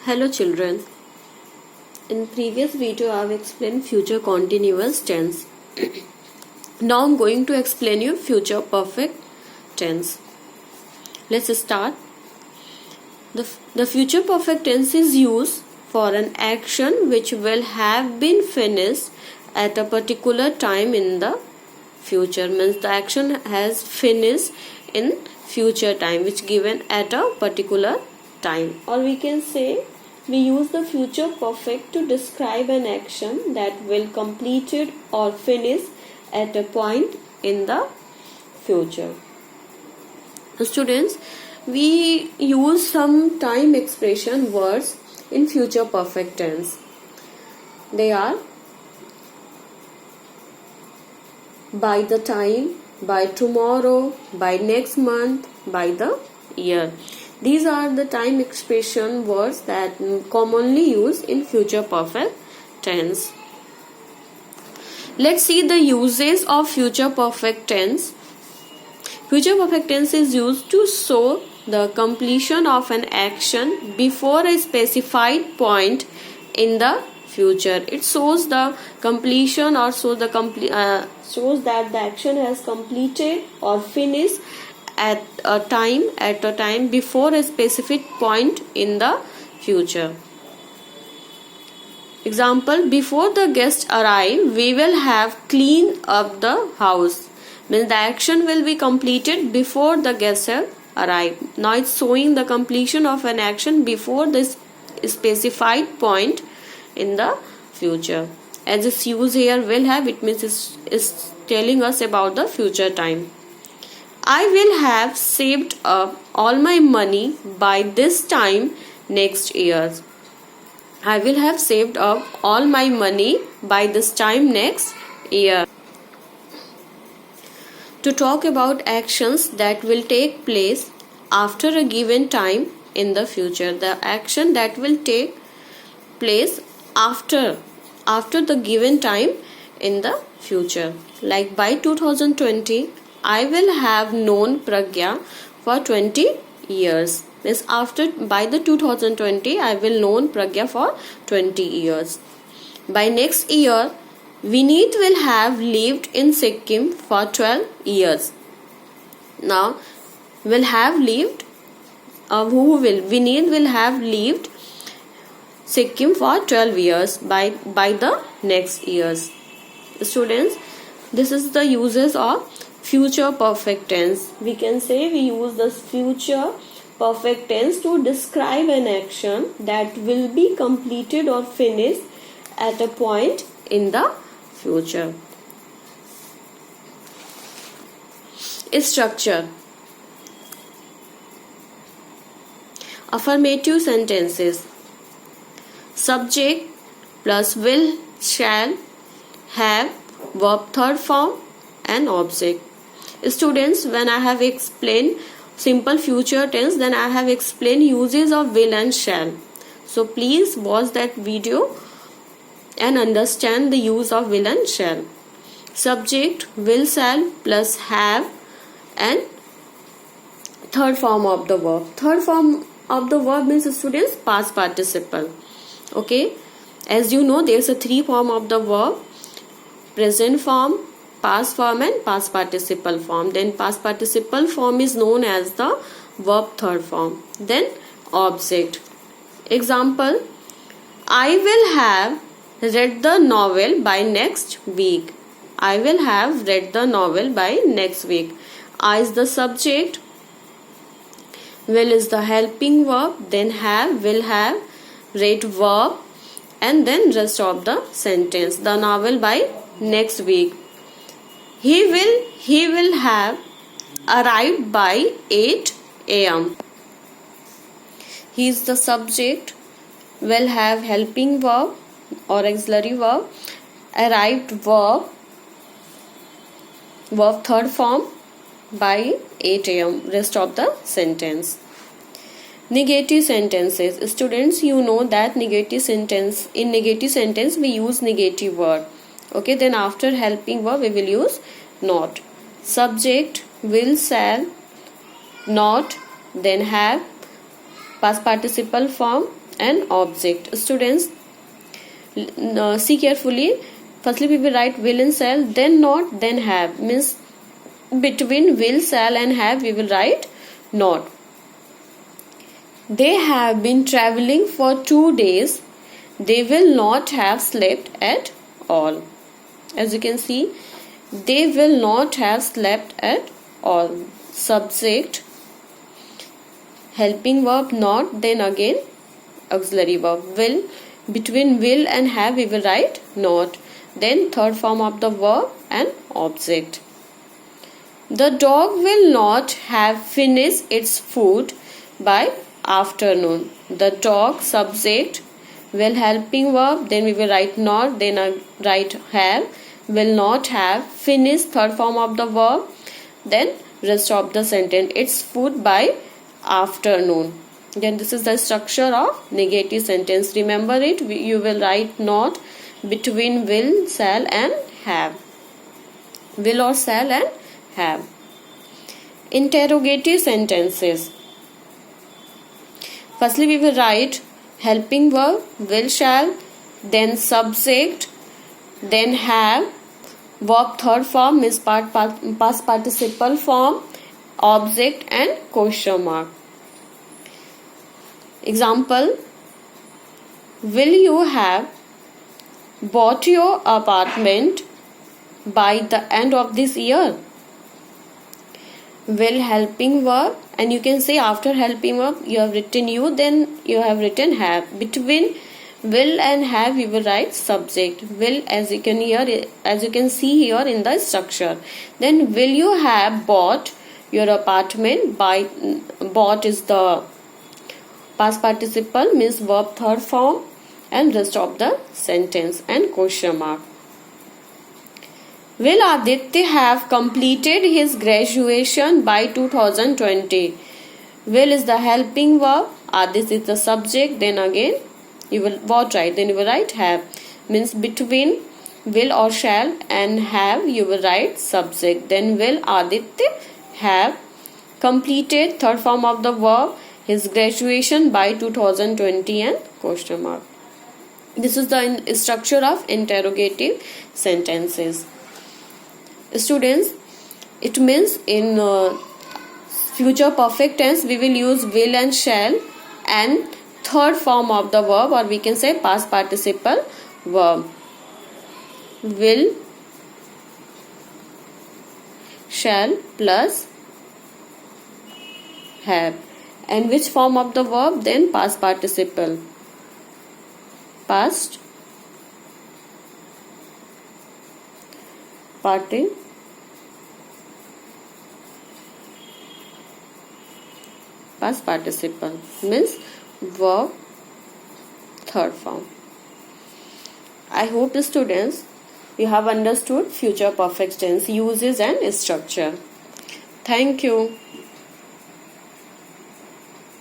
Hello children. In previous video I have explained future continuous tense. Now I am going to explain you future perfect tense. Let's start. The future perfect tense is used for an action which will have been finished at a particular time in the future. Means the action has finished in future time which given at a particular time. Or we can say we use the future perfect to describe an action that will completed or finish at a point in the future. Students, we use some time expression words in future perfect tense. They are by the time, by tomorrow, by next month, by the year. These are the time expression words that commonly used in future perfect tense. Let's see the uses of future perfect tense. Future perfect tense is used to show the completion of an action before a specified point in the future. It shows the completion or shows that the action has completed or finished at a time before a specific point in the future. Example, before the guests arrive, we will have cleaned up the house. Means the action will be completed before the guests have arrived. Now it's showing the completion of an action before this specified point in the future. As it's used here will have, it means it's telling us about the future time. I will have saved up all my money by this time next year. I will have saved up all my money by this time next year. To talk about actions that will take place after a given time in the future. The action that will take place after the given time in the future. Like by 2020, I will have known Pragya for 20 years. Means by the 2020, I will known Pragya for 20 years. By next year, Vineet will have lived in Sikkim for 12 years. Now, will have lived, Vineet will have lived Sikkim for 12 years by the next years. Students, this is the uses of future perfect tense. We can say we use the future perfect tense to describe an action that will be completed or finished at a point in the future. Structure. Affirmative sentences. Subject plus will, shall, have, verb third form and object. Students, when I have explained simple future tense, then I have explained uses of will and shall. So please watch that video and understand the use of will and shall. Subject, will, shall plus have and third form of the verb. Third form of the verb means, students, past participle. Okay, as you know, there's a three form of the verb: present form, past form and past participle form. Then past participle form is known as the verb third form. Then object. Example, I will have read the novel by next week. I will have read the novel by next week. I is the subject, will is the helping verb, then have, will have, read verb, and then rest of the sentence. The novel by next week. He will have arrived by 8 a.m. He is the subject, will have helping verb or auxiliary verb, arrived verb third form by 8 a.m. Rest of the sentence. Negative sentences. Students, you know that in negative sentence we use negative word. Okay, then after helping verb we will use not. Subject, will, shall, not, then have, past participle form, and object. Students, see carefully. Firstly we will write will and shall, then not, then have. Means between will, shall and have we will write not. They have been traveling for 2 days. They will not have slept at all. As you can see, they will not have slept at all. Subject, helping verb not, then again auxiliary verb will. Between will and have we will write not. Then third form of the verb and object. The dog will not have finished its food by afternoon. The dog, subject, will, helping verb, then we will write not, then write have, will not have, finished, third form of the verb, then rest of the sentence, its food by afternoon. Then this is the structure of negative sentence. Remember it, you will write not between will, shall and have. Will or shall and have. Interrogative sentences. Firstly we will write helping verb, will, shall, then subject, then have, verb third form means past participle form, object and question mark. Example, will you have bought your apartment by the end of this year? Will, helping verb, and you can say after helping verb you have written you, then you have written have. Between will and have we will write subject. Will, as you can see here in the structure. Then will you have bought your apartment by, bought is the past participle means verb third form and rest of the sentence and question mark. Will Aditya have completed his graduation by 2020? Will is the helping verb, Aditya is the subject, then again you will what write, then you will write have. Means between will or shall and have you will write subject. Then will Aditya have completed, third form of the verb, his graduation by 2020 and question mark. This is the structure of interrogative sentences. Students, it means in future perfect tense we will use will and shall and third form of the verb, or we can say past participle verb. Will, shall plus have. And which form of the verb? Then past participle. Past participle means verb third form. I hope the students you have understood future perfect tense uses and structure. Thank you.